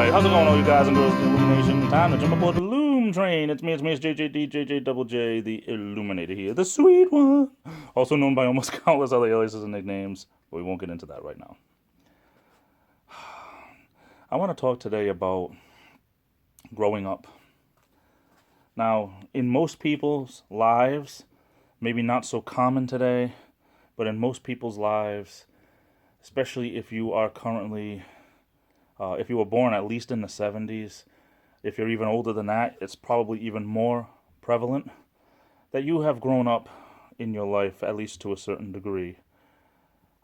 Alright, how's it going, all you guys and girls in the Illumination? Time to jump aboard the Loom train. It's me, it's JJ, Double J, the Illuminator here. The sweet one! Also known by almost countless other aliases and nicknames, but we won't get into that right now. I want to talk today about growing up. Now, in most people's lives, maybe not so common today, but in most people's lives, especially if you are currently, if you were born at least in the 70s, if you're even older than that, it's probably even more prevalent that you have grown up in your life, at least to a certain degree.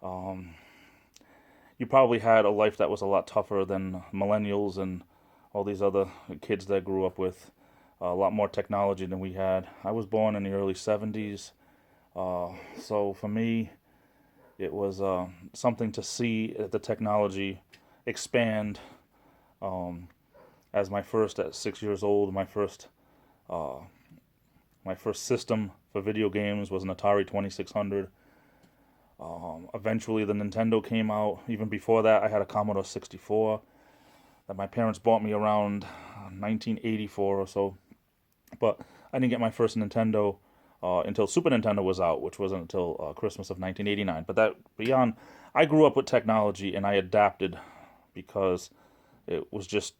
You probably had a life that was a lot tougher than millennials and all these other kids that grew up with a lot more technology than we had. I was born in the early 70s, so for me, it was something to see the technology expand. As at 6 years old, my first system for video games was an Atari 2600. Eventually, the Nintendo came out. Even before that, I had a Commodore 64 that my parents bought me around 1984 or so. But I didn't get my first Nintendo until Super Nintendo was out, which wasn't until Christmas of 1989. But that beyond, I grew up with technology and I adapted because it was just,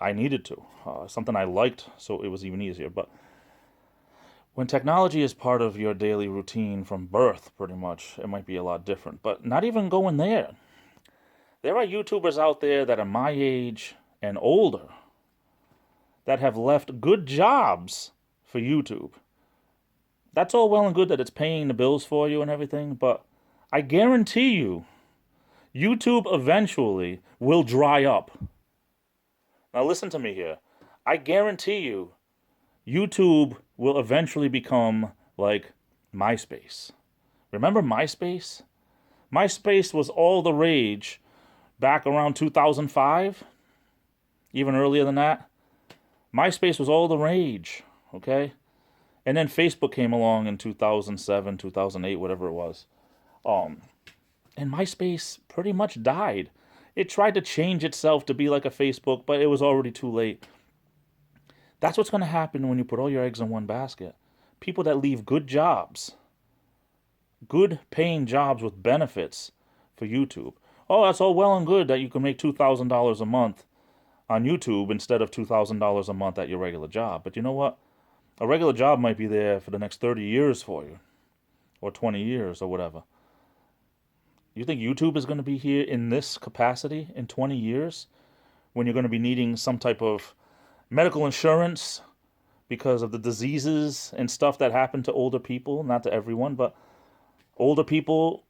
I needed to. Something I liked, so it was even easier. But when technology is part of your daily routine from birth, pretty much, it might be a lot different. But not even going there. There are YouTubers out there that are my age and older that have left good jobs for YouTube. That's all well and good that it's paying the bills for you and everything, but I guarantee you, YouTube eventually will dry up. Now listen to me here. I guarantee you, YouTube will eventually become like MySpace. Remember MySpace? MySpace was all the rage back around 2005, even earlier than that. MySpace was all the rage, okay? And then Facebook came along in 2007, 2008, whatever it was. And MySpace pretty much died. It tried to change itself to be like a Facebook, but it was already too late. That's what's going to happen when you put all your eggs in one basket. People that leave good jobs, good paying jobs with benefits for YouTube. Oh, that's all well and good that you can make $2,000 a month on YouTube instead of $2,000 a month at your regular job. But you know what? A regular job might be there for the next 30 years for you, or 20 years, or whatever. You think YouTube is going to be here in this capacity in 20 years when you're going to be needing some type of medical insurance because of the diseases and stuff that happen to older people? Not to everyone, but older people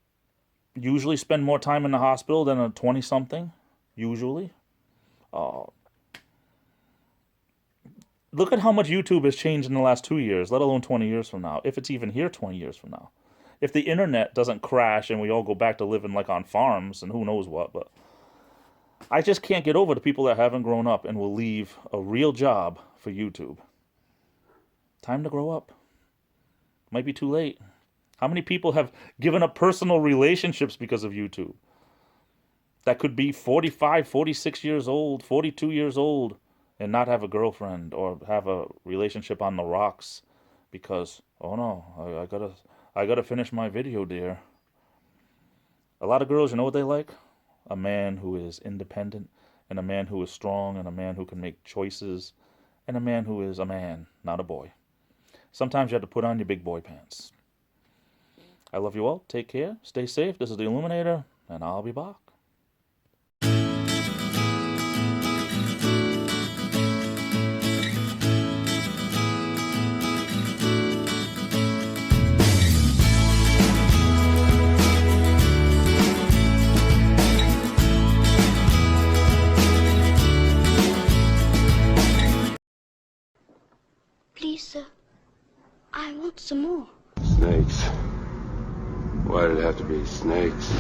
usually spend more time in the hospital than a 20-something, usually. Look at how much YouTube has changed in the last 2 years, let alone 20 years from now, if it's even here 20 years from now. If the internet doesn't crash and we all go back to living like on farms and who knows what, but I just can't get over the people that haven't grown up and will leave a real job for YouTube. Time to grow up. Might be too late. How many people have given up personal relationships because of YouTube? That could be 45, 46 years old, 42 years old, and not have a girlfriend or have a relationship on the rocks because, oh no, I gotta finish my video, dear. A lot of girls, you know what they like? A man who is independent, and a man who is strong, and a man who can make choices, and a man who is a man, not a boy. Sometimes you have to put on your big boy pants. I love you all. Take care. Stay safe. This is the Illuminator, and I'll be back. Please, sir, I want some more. Snakes. Why did it have to be snakes?